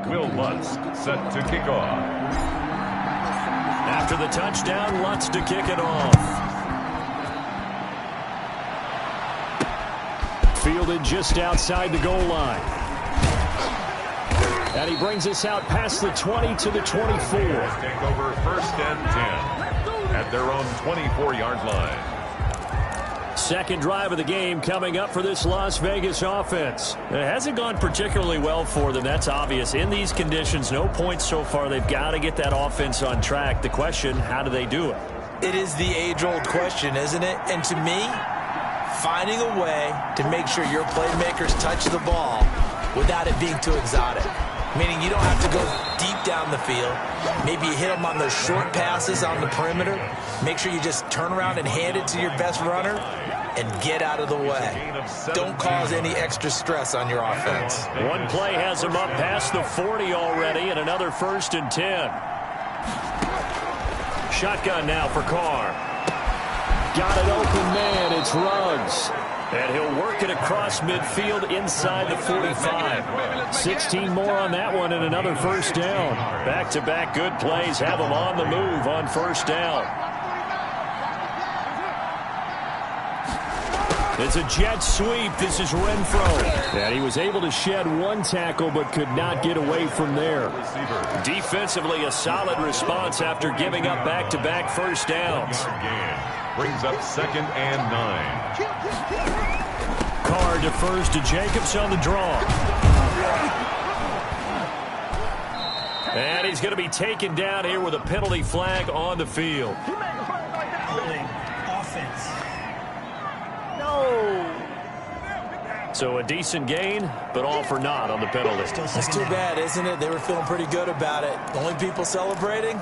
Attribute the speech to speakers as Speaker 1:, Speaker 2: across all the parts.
Speaker 1: Will Lutz set to kick off.
Speaker 2: After the touchdown, Lutz to kick it off. Fielded just outside the goal line. And he brings us out past the 20 to the 24.
Speaker 1: Take over 1st and 10 at their own 24-yard line.
Speaker 2: Second drive of the game coming up for this Las Vegas offense. It hasn't gone particularly well for them. That's obvious. In these conditions, no points so far. They've got to get that offense on track. The question, how do they do it?
Speaker 3: It is the age-old question, isn't it? And to me, finding a way to make sure your playmakers touch the ball without it being too exotic. Meaning you don't have to go deep down the field. Maybe you hit them on those short passes on the perimeter. Make sure you just turn around and hand it to your best runner and get out of the way. Don't cause any extra stress on your offense.
Speaker 2: One play has them up past the 40 already, and another 1st and 10. Shotgun now for Carr. Got it open man, it's Ruggs. And he'll work it across midfield inside the 45. 16 more on that one and another 1st down. Back-to-back good plays have them on the move on 1st down. It's a jet sweep. This is Renfro. And he was able to shed one tackle but could not get away from there. Defensively, a solid response after giving up back-to-back 1st downs.
Speaker 1: Brings up 2nd and 9.
Speaker 2: Carr defers to Jacobs on the draw. And he's going to be taken down here with a penalty flag on the field.
Speaker 4: Offense.
Speaker 2: So a decent gain, but all for naught on the penalty.
Speaker 3: That's too bad, isn't it? They were feeling pretty good about it. The only people celebrating,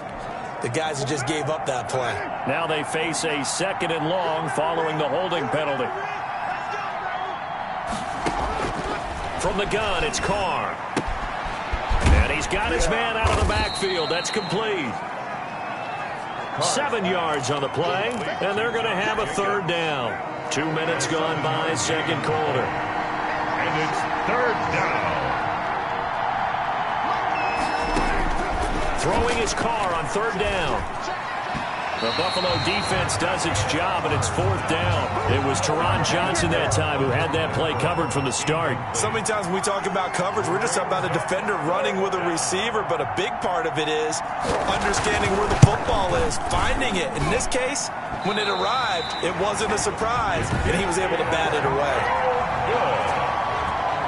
Speaker 3: the guys who just gave up that play.
Speaker 2: Now they face a 2nd and long following the holding penalty. From the gun, it's Carr. And he's got his man out of the backfield. That's complete. 7 yards on the play, and they're going to have a 3rd down. 2 minutes gone by, 2nd quarter.
Speaker 1: And it's 3rd down.
Speaker 2: Throwing his Carr on 3rd down. The Buffalo defense does its job, and it's 4th down. It was Teron Johnson that time who had that play covered from the start.
Speaker 3: So many times when we talk about coverage, we're just about a defender running with a receiver, but a big part of it is understanding where the football is, finding it. In this case, when it arrived, it wasn't a surprise, and he was able to bat it away.
Speaker 1: Good.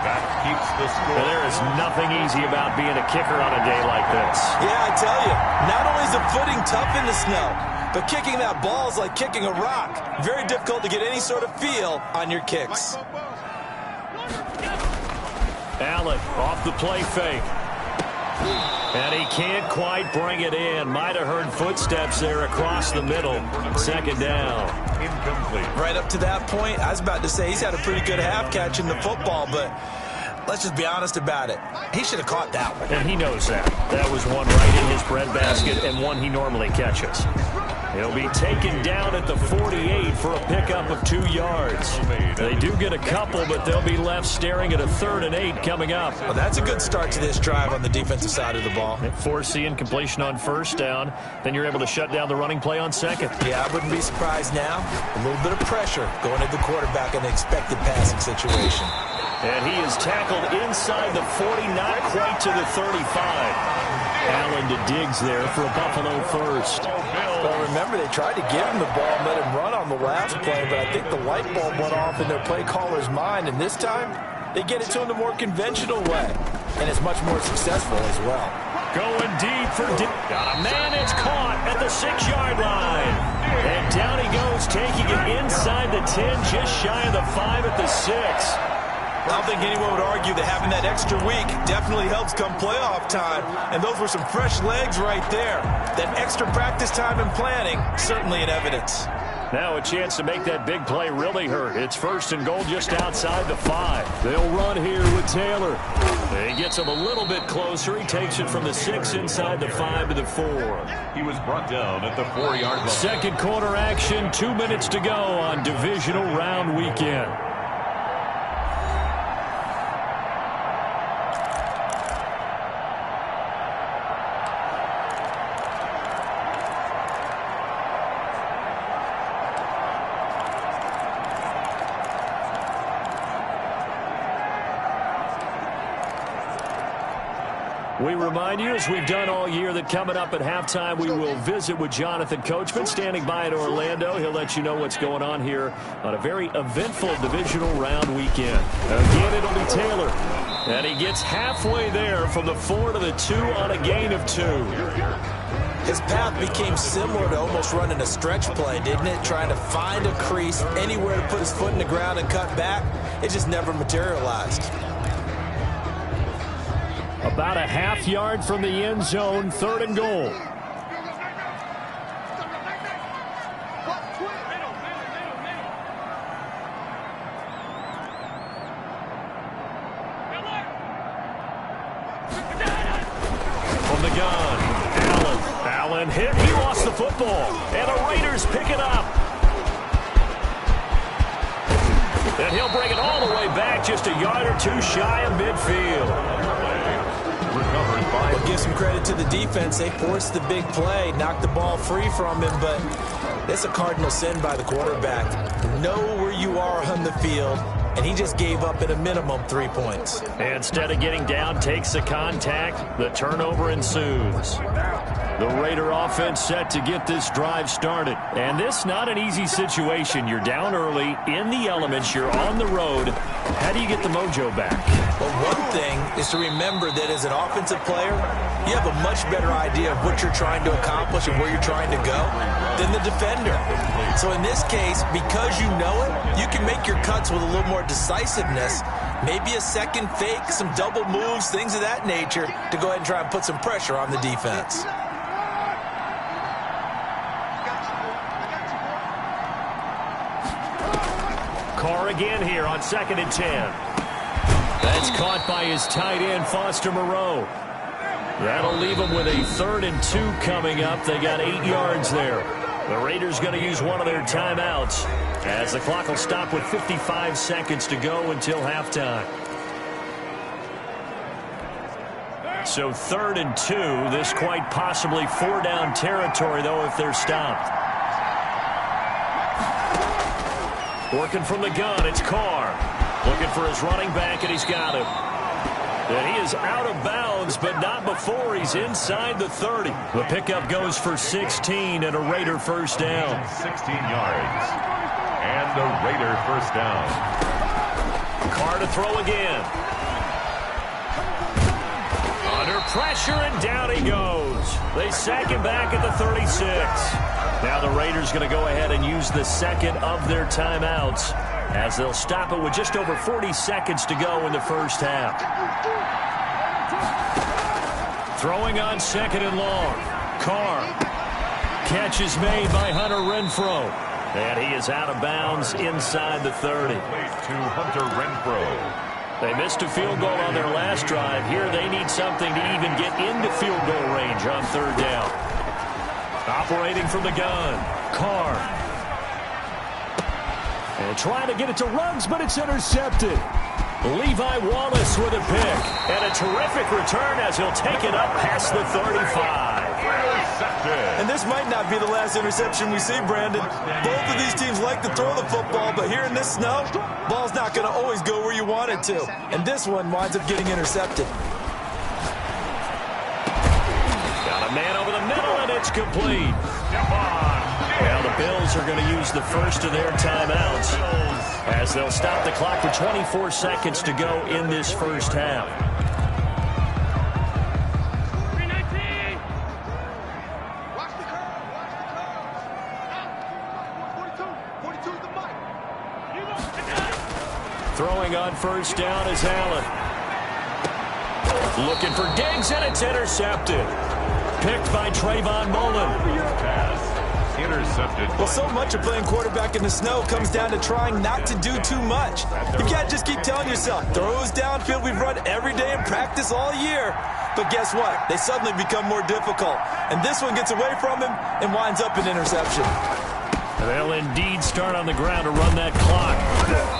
Speaker 1: That keeps the score.
Speaker 2: And there is nothing easy about being a kicker on a day like this.
Speaker 3: Yeah, I tell you, not only is the footing tough in the snow, but kicking that ball is like kicking a rock. Very difficult to get any sort of feel on your kicks.
Speaker 2: Allen off the play fake. And he can't quite bring it in. Might have heard footsteps there across the middle. 2nd down.
Speaker 1: Incomplete.
Speaker 3: Right up to that point, I was about to say he's had a pretty good half catching the football, but let's just be honest about it. He should have caught that one.
Speaker 2: And he knows that. That was one right in his breadbasket and one he normally catches. He'll be taken down at the 48 for a pickup of 2 yards. They do get a couple, but they'll be left staring at a 3rd and 8 coming up.
Speaker 3: Well, that's a good start to this drive on the defensive side of the ball.
Speaker 2: Force the incompletion on 1st down. Then you're able to shut down the running play on 2nd.
Speaker 3: Yeah, I wouldn't be surprised now. A little bit of pressure going at the quarterback in an expected passing situation.
Speaker 2: And he is tackled inside the 40, not quite to the 35. Allen to Diggs there for a Buffalo 1st.
Speaker 3: Well, remember, they tried to give him the ball and let him run on the last play, but I think the light bulb went off in their play caller's mind, and this time they get it to him the more conventional way, and it's much more successful as well.
Speaker 2: Going deep for Got a man, it's caught at the 6-yard line. And down he goes, taking it inside the 10, just shy of the 5 at the 6.
Speaker 3: I don't think anyone would argue that having that extra week definitely helps come playoff time. And those were some fresh legs right there. That extra practice time and planning, certainly in evidence.
Speaker 2: Now a chance to make that big play really hurt. It's 1st and goal just outside the 5. They'll run here with Taylor. He gets him a little bit closer. He takes it from the 6 inside the 5 to the 4.
Speaker 1: He was brought down at the 4-yard line.
Speaker 2: 2nd quarter action, 2 minutes to go on divisional round weekend. We remind you, as we've done all year, that coming up at halftime, we will visit with Jonathan Coachman, standing by in Orlando. He'll let you know what's going on here on a very eventful divisional round weekend. Again, it'll be Taylor. And he gets halfway there from the 4 to the 2 on a gain of 2.
Speaker 3: His path became similar to almost running a stretch play, didn't it? Trying to find a crease, anywhere to put his foot in the ground and cut back. It just never materialized.
Speaker 2: About a half yard from the end zone, 3rd and goal. From the gun, Allen hit. He lost the football, and the Raiders pick it up. And he'll bring it all the way back, just a yard or two shy of midfield.
Speaker 3: Well, give some credit to the defense. They forced the big play, knocked the ball free from him, but it's a cardinal sin by the quarterback. Know where you are on the field, and he just gave up at a minimum 3 points.
Speaker 2: And instead of getting down, takes the contact. The turnover ensues. The Raider offense set to get this drive started. And this not an easy situation. You're down early, in the elements, you're on the road. How do you get the mojo back?
Speaker 3: Well, one thing is to remember that as an offensive player, you have a much better idea of what you're trying to accomplish and where you're trying to go than the defender. So in this case, because you know it, you can make your cuts with a little more decisiveness, maybe a second fake, some double moves, things of that nature, to go ahead and try and put some pressure on the defense.
Speaker 2: Carr again here on 2nd and 10. That's caught by his tight end, Foster Moreau. That'll leave them with a 3rd and 2 coming up. They got 8 yards there. The Raiders going to use one of their timeouts as the clock will stop with 55 seconds to go until halftime. So 3rd and 2. This quite possibly 4-down territory, though, if they're stopped. Working from the gun, it's Carr. Looking for his running back, and he's got him. And he is out of bounds, but not before he's inside the 30. The pickup goes for 16 and a Raider first down.
Speaker 1: 16 yards. And a Raider first down.
Speaker 2: Carr to throw again. Under pressure, and down he goes. They sack him back at the 36. Now the Raiders going to go ahead and use the second of their timeouts as they'll stop it with just over 40 seconds to go in the first half. Throwing on 2nd and long. Carr. Catch is made by Hunter Renfrow. And he is out of bounds inside the 30.
Speaker 1: To Hunter Renfrow.
Speaker 2: They missed a field goal on their last drive. Here they need something to even get into field goal range on 3rd down. Operating from the gun, Carr. And trying to get it to Ruggs, but it's intercepted. Levi Wallace with a pick. And a terrific return as he'll take it up past the 35.
Speaker 3: And this might not be the last interception we see, Brandon. Both of these teams like to throw the football, but here in this snow, ball's not going to always go where you want it to. And this one winds up getting intercepted.
Speaker 2: Got a man over the middle, and it's complete. Now the Bills are going to use the first of their timeouts as they'll stop the clock with 24 seconds to go in this first half. Throwing on first down is Allen. Looking for Diggs, and it's intercepted. Picked by Trayvon Mullen.
Speaker 1: Intercepted.
Speaker 3: Well, so much of playing quarterback in the snow comes down to trying not to do too much. You can't just keep telling yourself, throws downfield we've run every day in practice all year. But guess what? They suddenly become more difficult. And this one gets away from him and winds up an interception.
Speaker 2: They'll indeed start on the ground to run that clock.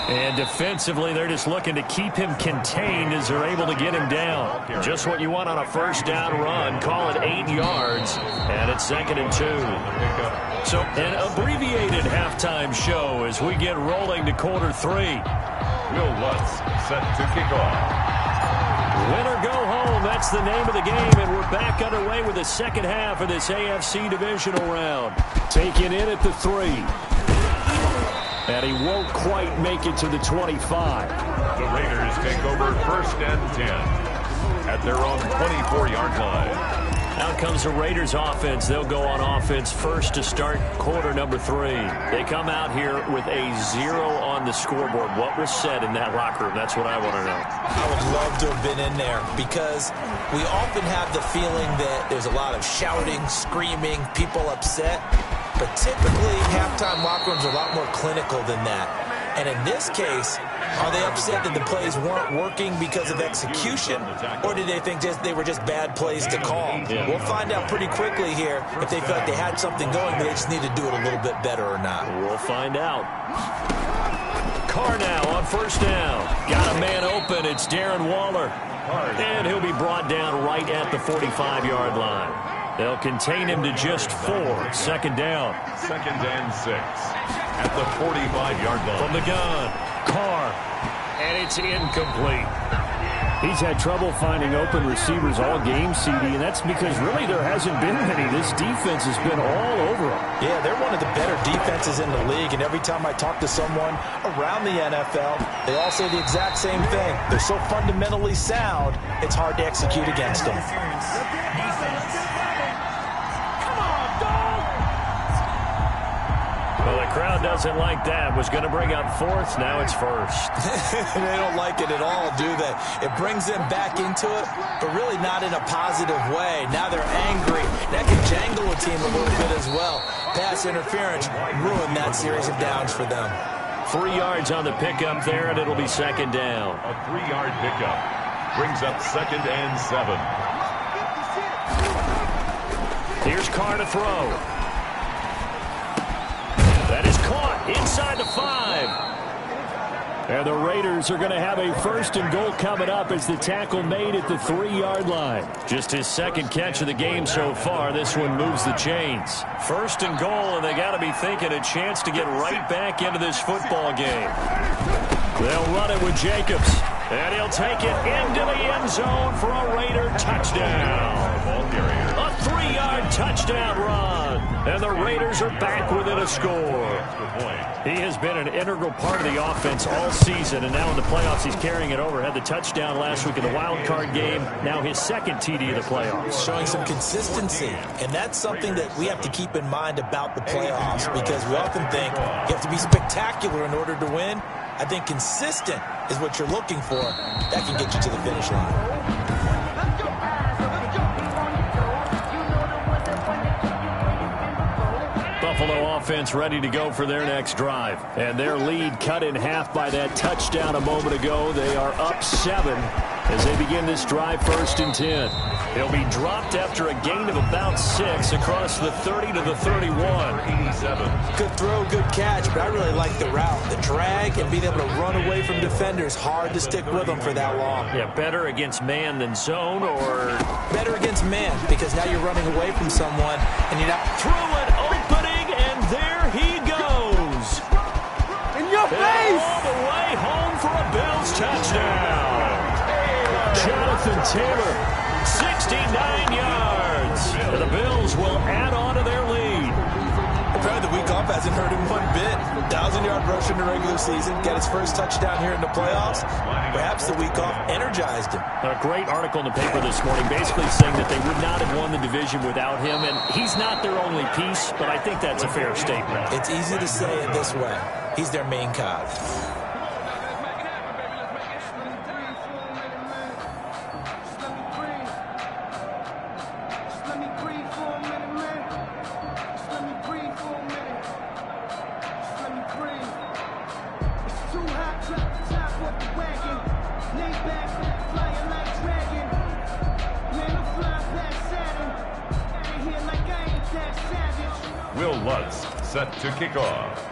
Speaker 2: And defensively, they're just looking to keep him contained as they're able to get him down. Just what you want on a first down run. Call it 8 yards. And it's 2nd and 2. So an abbreviated halftime show as we get rolling to quarter 3.
Speaker 1: Will Lutz set to kick off.
Speaker 2: Win or go home. that's the name of the game, and we're back underway with the second half of this AFC divisional round. Taken in at the 3. And he won't quite make it to the 25.
Speaker 1: The Raiders take over 1st and 10 at their own 24-yard line.
Speaker 2: Out comes the Raiders offense. They'll go on offense first to start quarter number 3. They come out here with a 0 on the scoreboard. What was said in that locker room? That's what I want to know.
Speaker 3: I would love to have been in there because we often have the feeling that there's a lot of shouting, screaming, people upset. But typically, halftime locker rooms are a lot more clinical than that. And in this case, are they upset that the plays weren't working because of execution, or did they think they were just bad plays to call?
Speaker 2: Yeah.
Speaker 3: We'll find out pretty quickly here if they felt like they had something going, but they just need to do it a little bit better or not.
Speaker 2: We'll find out. Carr now on 1st down. Got a man open. It's Darren Waller. And he'll be brought down right at the 45-yard line. They'll contain him to just 4. 2nd down.
Speaker 1: 2nd and 6 at the 45-yard line.
Speaker 2: From the gun, Carr. And it's incomplete. He's had trouble finding open receivers all game, CD, and that's because really there hasn't been many. This defense has been all over them.
Speaker 3: Yeah, they're one of the better defenses in the league, and every time I talk to someone around the NFL, they all say the exact same thing. They're so fundamentally sound, it's hard to execute against them.
Speaker 2: Well, the crowd doesn't like that. Was going to bring up 4th. Now it's 1st.
Speaker 3: They don't like it at all, do they? It brings them back into it, but really not in a positive way. Now they're angry. That can jangle a team a little bit as well. Pass interference ruined that series of downs for them.
Speaker 2: 3 yards on the pickup there, and it'll be 2nd down.
Speaker 1: A 3-yard pickup brings up 2nd and 7.
Speaker 2: Here's Carr to throw. That is caught inside the 5. And the Raiders are going to have a 1st and goal coming up as the tackle made at the 3-yard line. Just his 2nd catch of the game so far. This one moves the chains. 1st and goal, and they got to be thinking a chance to get right back into this football game. They'll run it with Jacobs. And he'll take it into the end zone for a Raider touchdown. A 3-yard touchdown run. And the Raiders are back within a score. He has been an integral part of the offense all season, and now in the playoffs he's carrying it over. Had the touchdown last week in the wild card game. Now his 2nd TD of the playoffs.
Speaker 3: Showing some consistency, and that's something that we have to keep in mind about the playoffs, because we often think you have to be spectacular in order to win. I think consistent is what you're looking for. That can get you to the finish line.
Speaker 2: Buffalo offense ready to go for their next drive. And their lead cut in half by that touchdown a moment ago. They are up 7 as they begin this drive 1st and 10. He'll be dropped after a gain of about 6 across the 30 to the 31. 87.
Speaker 3: Good throw, good catch, but I really like the route. The drag and being able to run away from defenders. Hard to stick with them for that long.
Speaker 2: Yeah, better against man than zone, or
Speaker 3: better against man, because now you're running away from someone and you're not
Speaker 2: through an opening, and there he goes.
Speaker 4: In your face!
Speaker 2: All the way home for a Bills touchdown. Jonathan Taylor, 69 yards. And the Bills will add on to their lead.
Speaker 3: Apparently the week off hasn't hurt him one bit. 1,000-yard rush in the regular season. Got his first touchdown here in the playoffs. Perhaps the week off energized him.
Speaker 2: A great article in the paper this morning basically saying that they would not have won the division without him. And he's not their only piece, but I think that's a fair statement.
Speaker 3: It's easy to say it this way. He's their main cog.
Speaker 1: Will Lutz set to kick off.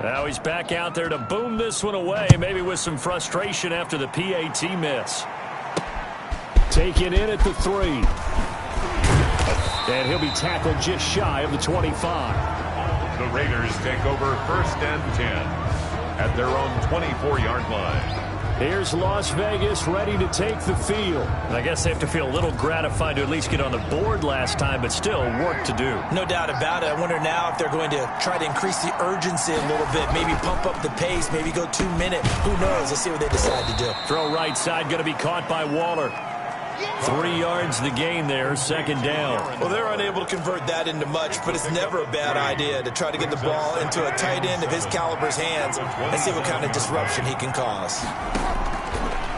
Speaker 2: Now he's back out there to boom this one away, maybe with some frustration after the PAT miss. Taken in at the 3. And he'll be tackled just shy of the 25.
Speaker 1: The Raiders take over 1st and 10 at their own 24-yard line.
Speaker 2: Here's Las Vegas ready to take the field. And I guess they have to feel a little gratified to at least get on the board last time, but still work to do.
Speaker 3: No doubt about it. I wonder now if they're going to try to increase the urgency a little bit, maybe pump up the pace, maybe go 2 minutes. Who knows? Let's see what they decide to do.
Speaker 2: Throw right side, going to be caught by Waller. 3 yards the gain there, second down.
Speaker 3: Well, they're unable to convert that into much, but it's never a bad idea to try to get the ball into a tight end of his caliber's hands and see what kind of disruption he can cause.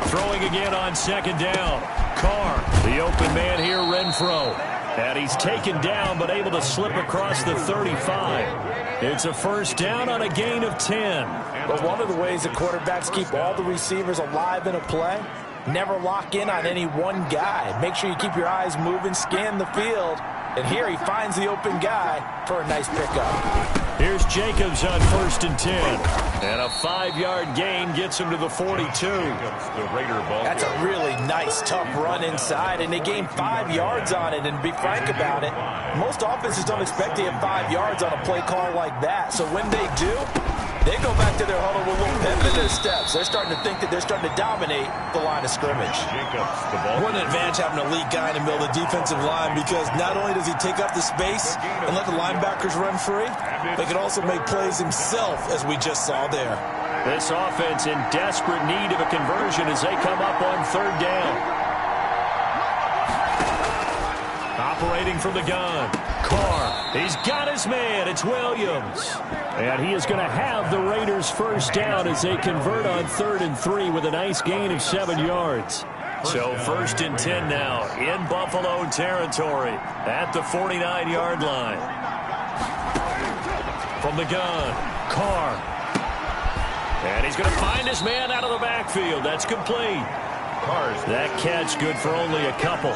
Speaker 2: Throwing again on second down. Carr, the open man here, Renfro. And he's taken down but able to slip across the 35. It's a first down on a gain of 10.
Speaker 3: But one of the ways that quarterbacks keep all the receivers alive in a play, never lock in on any one guy. Make sure you keep your eyes moving, scan the field. And here he finds the open guy for a nice pickup.
Speaker 2: Here's Jacobs on first and 10. And a 5-yard gain gets him to the 42.
Speaker 3: That's a really nice, tough run inside, and they gain 5 yards on it. And be frank about it, most offenses don't expect to get 5 yards on a play call like that. So when they do, they go back to their huddle with a little pep in their steps. They're starting to think that they're starting to dominate the line of scrimmage. What an advantage having an elite guy in the middle of the defensive line, because not only does he take up the space and let the linebackers run free, but he can also make plays himself, as we just saw there.
Speaker 2: This offense in desperate need of a conversion as they come up on third down. Operating from the gun. Carr, he's got his man. It's Williams. And he is going to have the Raiders first down as they convert on 3rd and 3 with a nice gain of 7 yards. So first and 10 now in Buffalo territory at the 49-yard line. From the gun, Carr. And he's going to find his man out of the backfield. That's complete. That catch good for only a couple.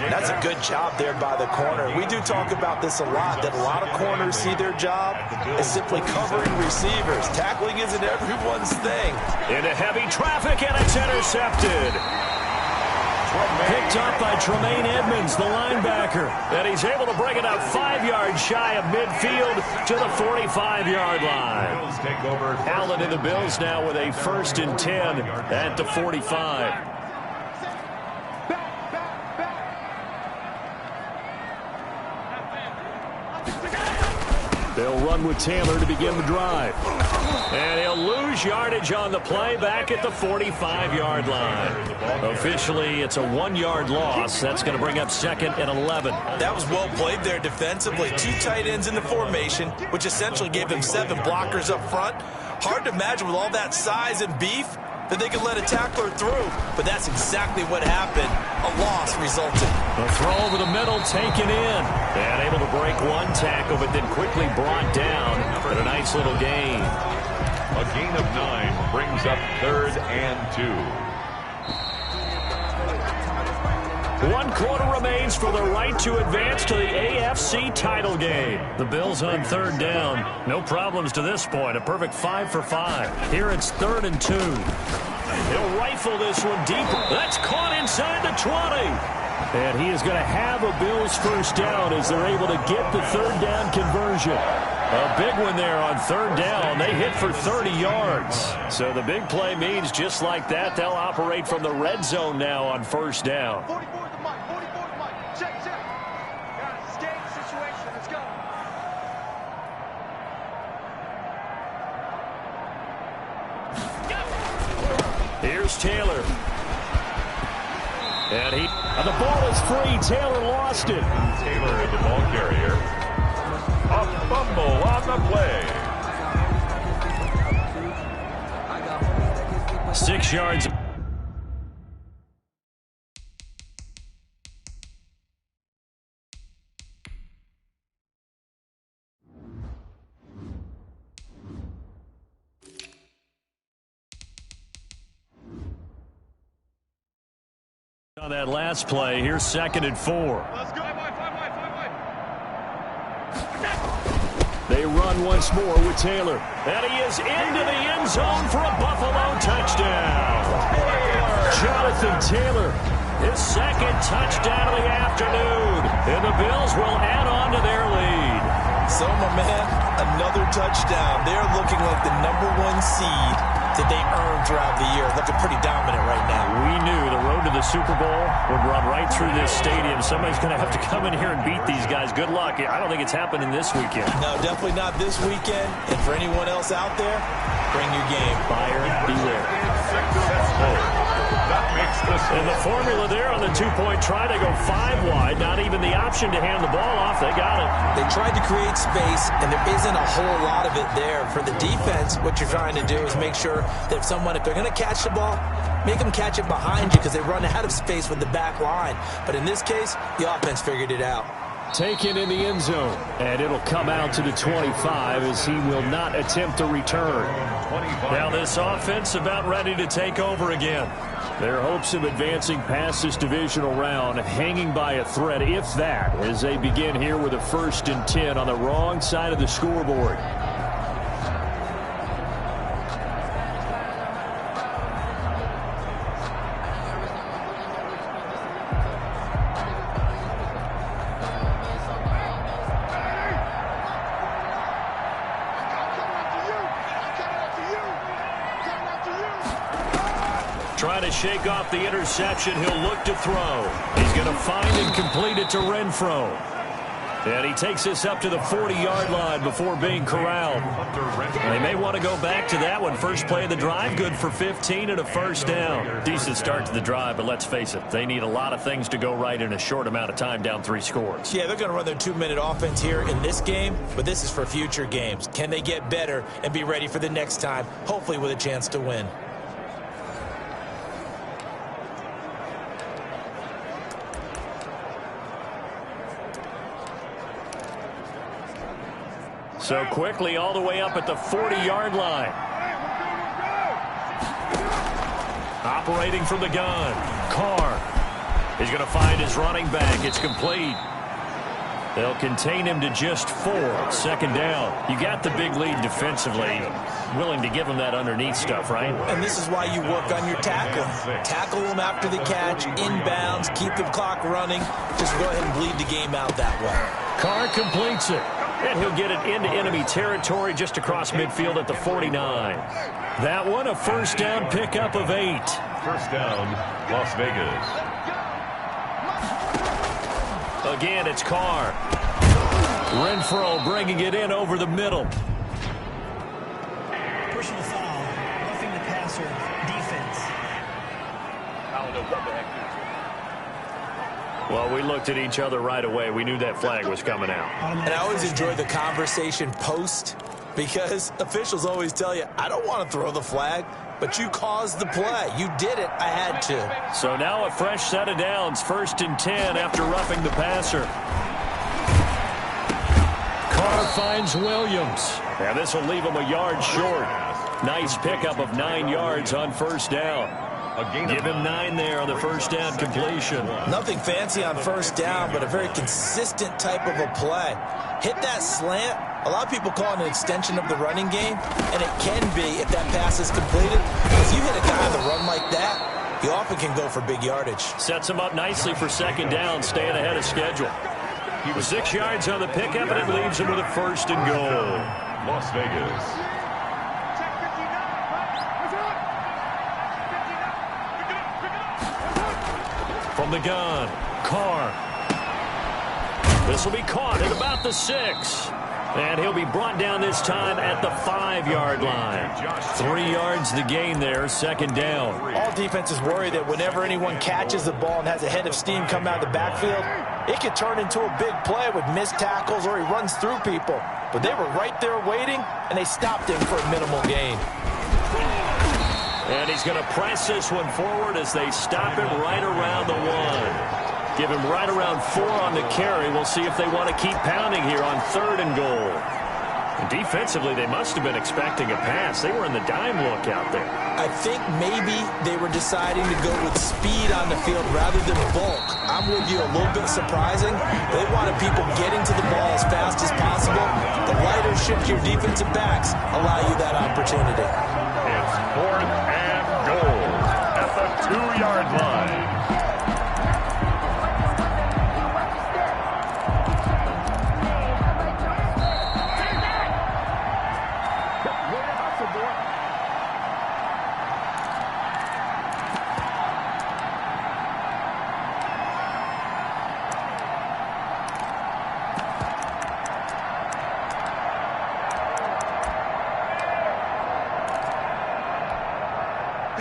Speaker 3: That's a good job there by the corner. We do talk about this a lot, that a lot of corners see their job as simply covering receivers. Tackling isn't everyone's thing.
Speaker 2: Into heavy traffic, and it's intercepted. Picked up by Tremaine Edmonds, the linebacker. And he's able to bring it up 5 yards shy of midfield to the 45-yard line. Allen and the Bills now with a first and 10 at the 45. They'll run with Taylor to begin the drive. And he'll lose yardage on the play back at the 45-yard line. Officially, it's a 1-yard loss. That's going to bring up 2nd and 11.
Speaker 3: That was well played there defensively. 2 tight ends in the formation, which essentially gave them 7 blockers up front. Hard to imagine with all that size and beef that they could let a tackler through. But that's exactly what happened. A loss resulted.
Speaker 2: A throw over the middle taken in. And able to break 1 tackle, but then quickly brought down. But a nice little gain.
Speaker 1: A gain of 9 brings up 3rd and 2.
Speaker 2: 1 quarter remains for the right to advance to the AFC title game. The Bills on 3rd down. No problems to this point. A perfect 5 for 5. Here it's 3rd and 2. He'll rifle this one deep. That's caught inside the 20. And he is going to have a Bills first down as they're able to get the 3rd down conversion. A big one there on 3rd down. They hit for 30 yards. So the big play means just like that, they'll operate from the red zone now on first down.
Speaker 4: 44 to Mike. 44 to Mike. Check. Guys, it's game situation. Let's go.
Speaker 2: Here's Taylor. And the ball is free. Taylor lost it.
Speaker 1: Taylor, the ball carrier. A fumble on the play.
Speaker 2: 6 yards. On that last play, here's 2nd and 4.
Speaker 4: Let's go. 5 wide.
Speaker 2: They run once more with Taylor. And he is into the end zone for a Buffalo touchdown. Jonathan Taylor, his 2nd touchdown of the afternoon. And the Bills will add on to their lead.
Speaker 3: So, my man, another touchdown. They're looking like the #1 seed that they earned throughout the year. Looking pretty dominant right now.
Speaker 2: We knew the road to the Super Bowl would run right through this stadium. Somebody's going to have to come in here and beat these guys. Good luck. I don't think it's happening this weekend.
Speaker 3: No, definitely not this weekend. And for anyone else out there, bring your game.
Speaker 2: Buyer beware.
Speaker 1: That makes the
Speaker 2: And the formula there on the two-point try, they go 5 wide. Not even the option to hand the ball off. They got it.
Speaker 3: They tried to create space, and there isn't a whole lot of it there. For the defense, what you're trying to do is make sure that if they're going to catch the ball, make them catch it behind you because they run out of space with the back line. But in this case, the offense figured it out.
Speaker 2: Taken in the end zone, and it'll come out to the 25 as he will not attempt a return. Now this offense about ready to take over again. Their hopes of advancing past this divisional round hanging by a thread, if that, as they begin here with a 1st and 10 on the wrong side of the scoreboard. Trying to shake off the interception. He'll look to throw. He's going to find and complete it to Renfro. And he takes this up to the 40-yard line before being corralled. And they may want to go back to that one. First play of the drive, good for 15 and a 1st down. Decent start to the drive, but let's face it, they need a lot of things to go right in a short amount of time, down 3 scores.
Speaker 3: Yeah, they're going to run their 2-minute offense here in this game, but this is for future games. Can they get better and be ready for the next time, hopefully with a chance to win?
Speaker 2: So quickly all the way up at the 40-yard line. Operating from the gun. Carr. He's going to find his running back. It's complete. They'll contain him to just 4. 2nd down. You got the big lead defensively. Willing to give him that underneath stuff, right?
Speaker 3: And this is why you work on your tackling. Tackle them after the catch, inbounds, keep the clock running. Just go ahead and bleed the game out that way.
Speaker 2: Carr completes it. And he'll get it into enemy territory just across midfield at the 49. That one, a 1st down pickup of 8.
Speaker 1: 1st down, Las Vegas.
Speaker 2: Again, it's Carr. Renfro bringing it in over the middle.
Speaker 5: Personal foul, roughing the passer, defense.
Speaker 1: I don't know what the heck.
Speaker 2: Well, we looked at each other right away. We knew that flag was coming out.
Speaker 3: And I always enjoy the conversation post because officials always tell you, I don't want to throw the flag, but you caused the play. You did it. I had to.
Speaker 2: So now a fresh set of downs. 1st and 10 after roughing the passer. Carr finds Williams. And this will leave him a yard short. Nice pickup of 9 yards on 1st down. Give him 9 there on the 1st down completion.
Speaker 3: Nothing fancy on 1st down, but a very consistent type of a play. Hit that slant. A lot of people call it an extension of the running game, and it can be if that pass is completed. If you hit a guy on the run like that, he often can go for big yardage.
Speaker 2: Sets him up nicely for 2nd down, staying ahead of schedule. He was 6 yards on the pickup, and it leaves him with a 1st and goal.
Speaker 1: Las Vegas.
Speaker 2: From the gun, Carr. This will be caught at about the 6. And he'll be brought down this time at the 5-yard line. 3 yards the gain there, 2nd down.
Speaker 3: All defenses worry that whenever anyone catches the ball and has a head of steam come out of the backfield, it could turn into a big play with missed tackles or he runs through people. But they were right there waiting, and they stopped him for a minimal gain.
Speaker 2: And he's going to press this one forward as they stop him right around the 1. Give him right around 4 on the carry. We'll see if they want to keep pounding here on 3rd and goal. And defensively, they must have been expecting a pass. They were in the dime look out there.
Speaker 3: I think maybe they were deciding to go with speed on the field rather than bulk. I'm with you, a little bit surprising. They wanted people getting to the ball as fast as possible. The lighter shift your defensive backs allow you that opportunity.
Speaker 1: It's 4th and goal at the 2-yard line.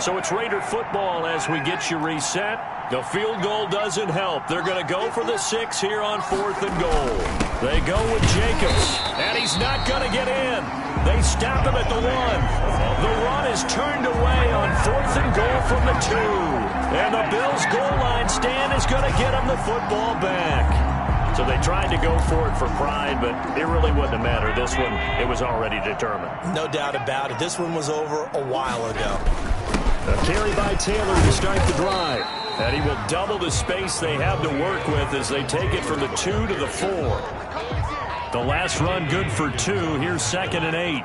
Speaker 2: So it's Raider football as we get you reset. The field goal doesn't help. They're going to go for the 6 here on 4th and goal. They go with Jacobs, and he's not going to get in. They stop him at the 1. The run is turned away on 4th and goal from the 2. And the Bills' goal line stand is going to get them the football back. So they tried to go for it for pride, but it really wouldn't have mattered. This one, it was already determined.
Speaker 3: No doubt about it. This one was over a while ago.
Speaker 2: A carry by Taylor to start the drive. And he will double the space they have to work with as they take it from the 2 to the 4. The last run good for 2. Here's 2nd and 8.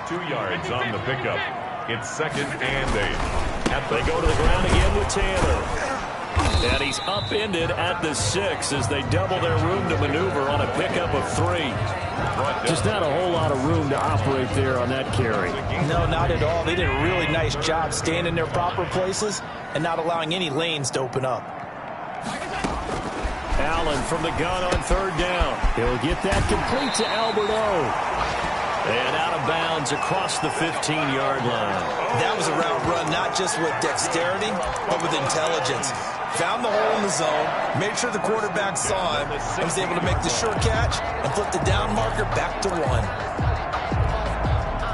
Speaker 1: 2 yards on the pickup. It's 2nd and 8.
Speaker 2: They go to the ground again with Taylor. And he's upended at the 6 as they double their room to maneuver on a pickup of 3. Just not a whole lot of room to operate there on that carry.
Speaker 3: No, not at all. They did a really nice job staying in their proper places and not allowing any lanes to open up.
Speaker 2: Allen from the gun on 3rd down. He'll get that complete to Alberto. And out of bounds across the 15-yard line.
Speaker 3: That was a route run not just with dexterity, but with intelligence. Found the hole in the zone, made sure the quarterback saw him, and was able to make the short catch and flip the down marker back to 1.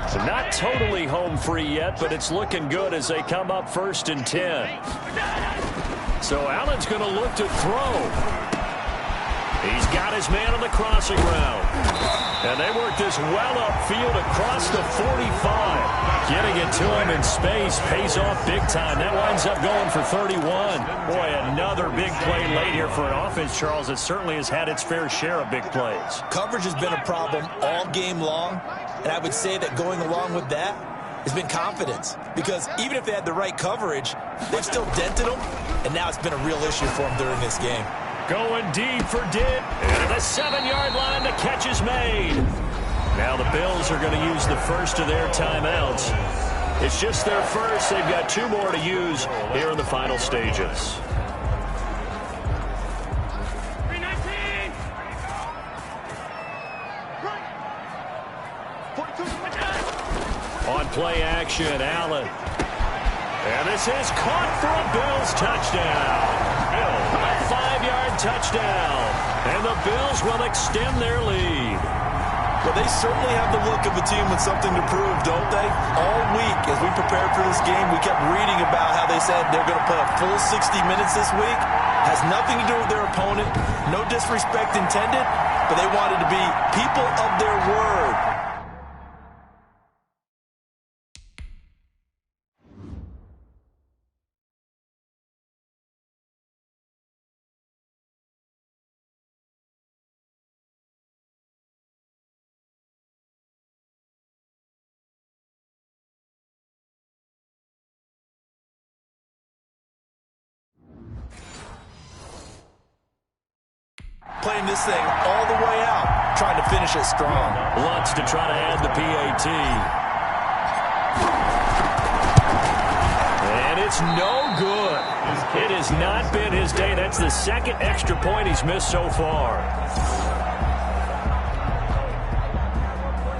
Speaker 2: So not totally home free yet, but it's looking good as they come up 1st and 10. So Allen's going to look to throw. He's got his man on the crossing route. And they work this well upfield across the 45. Getting it to him in space pays off big time. That winds up going for 31. Boy, another big play late here for an offense, Charles, that certainly has had its fair share of big plays.
Speaker 3: Coverage has been a problem all game long, and I would say that going along with that has been confidence. Because even if they had the right coverage, they've still dented them, and now it's been a real issue for them during this game.
Speaker 2: Going deep for Dibb. And the 7-yard line, the catch is made. Now the Bills are going to use the first of their timeouts. It's just their first. They've got 2 more to use here in the final stages. On play action, Allen. And this is caught for a Bills touchdown. A 5-yard touchdown. And the Bills will extend their lead.
Speaker 3: Well, they certainly have the look of a team with something to prove, don't they? All week, as we prepared for this game, we kept reading about how they said they're going to play a full 60 minutes this week. Has nothing to do with their opponent. No disrespect intended, but they wanted to be people of their word. Playing this thing all the way out, trying to finish it strong.
Speaker 2: Wants to try to add the PAT. And it's no good. It has not been his day. That's the 2nd extra point he's missed so far.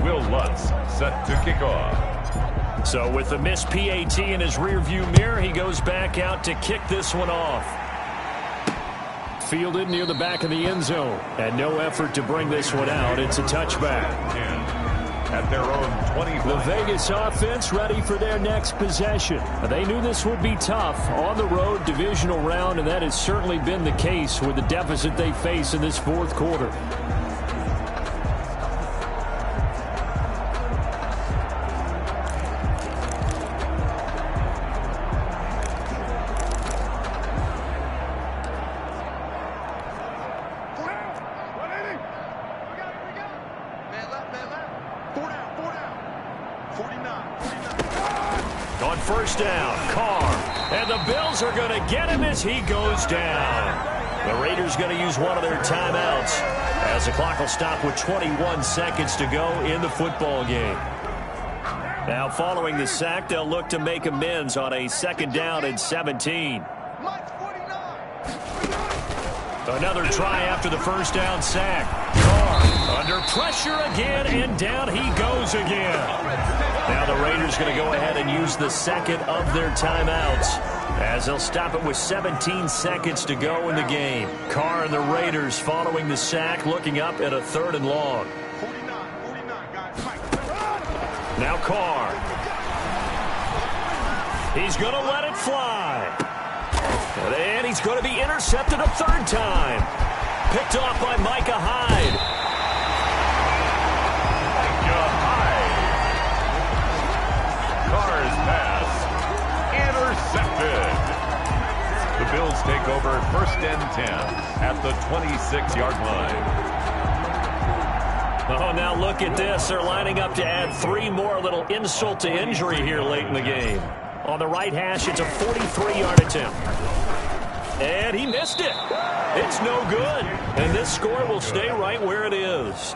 Speaker 1: Will Lutz set to kick off.
Speaker 2: So with the missed PAT in his rearview mirror, he goes back out to kick this one off. Fielded near the back of the end zone. And no effort to bring this one out. It's a touchback.
Speaker 1: At their own 25.
Speaker 2: The Vegas offense ready for their next possession. They knew this would be tough on the road, divisional round, and that has certainly been the case with the deficit they face in this 4th quarter. On 1st down, Carr. And the Bills are going to get him as he goes down. The Raiders going to use one of their timeouts as the clock will stop with 21 seconds to go in the football game. Now following the sack, they'll look to make amends on a 2nd down and 17. Another try after the 1st down sack. Carr under pressure again, and down he goes again. Now the Raiders going to go ahead and use the second of their timeouts as they'll stop it with 17 seconds to go in the game. Carr and the Raiders following the sack, looking up at a 3rd and long.
Speaker 4: 49, guys.
Speaker 2: Now Carr. He's going to let it fly. And he's going to be intercepted a 3rd time. Picked off by Micah Hyde.
Speaker 1: Micah Hyde. Carr's pass intercepted. The Bills take over 1st and 10 at the 26-yard line.
Speaker 2: Oh, now look at this. They're lining up to add 3 more, little insult to injury here late in the game. On the right hash, it's a 43-yard attempt. And he missed it. It's no good. And this score will stay right where it is.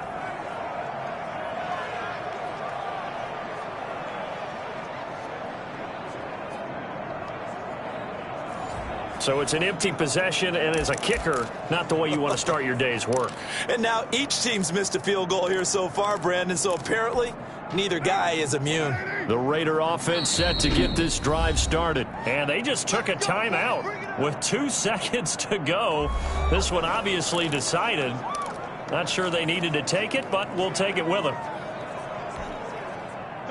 Speaker 2: So it's an empty possession, and as a kicker, not the way you want to start your day's work.
Speaker 3: And now each team's missed a field goal here so far, Brandon, so apparently neither guy is immune.
Speaker 2: The Raider offense set to get this drive started. And they just took a timeout with 2 seconds to go. This one obviously decided. Not sure they needed to take it, but we'll take it with them.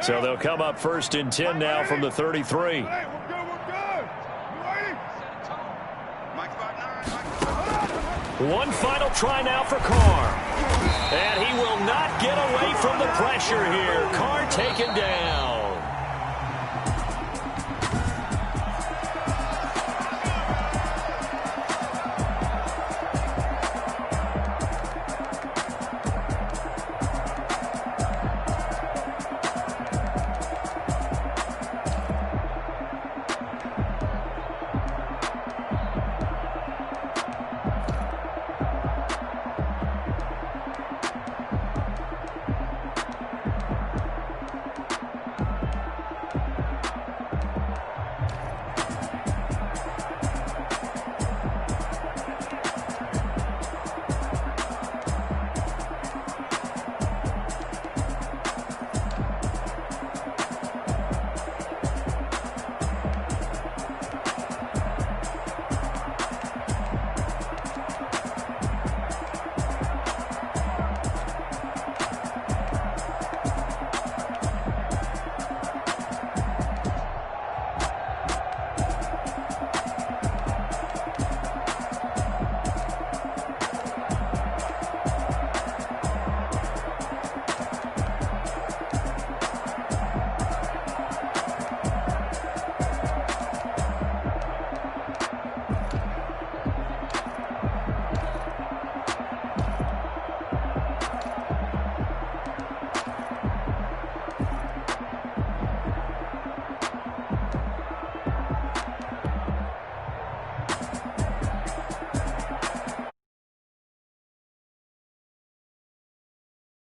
Speaker 2: So they'll come up 1st and 10 now from the 33. One final try now for Carr. And he will not get away from the pressure here. Carr taken down.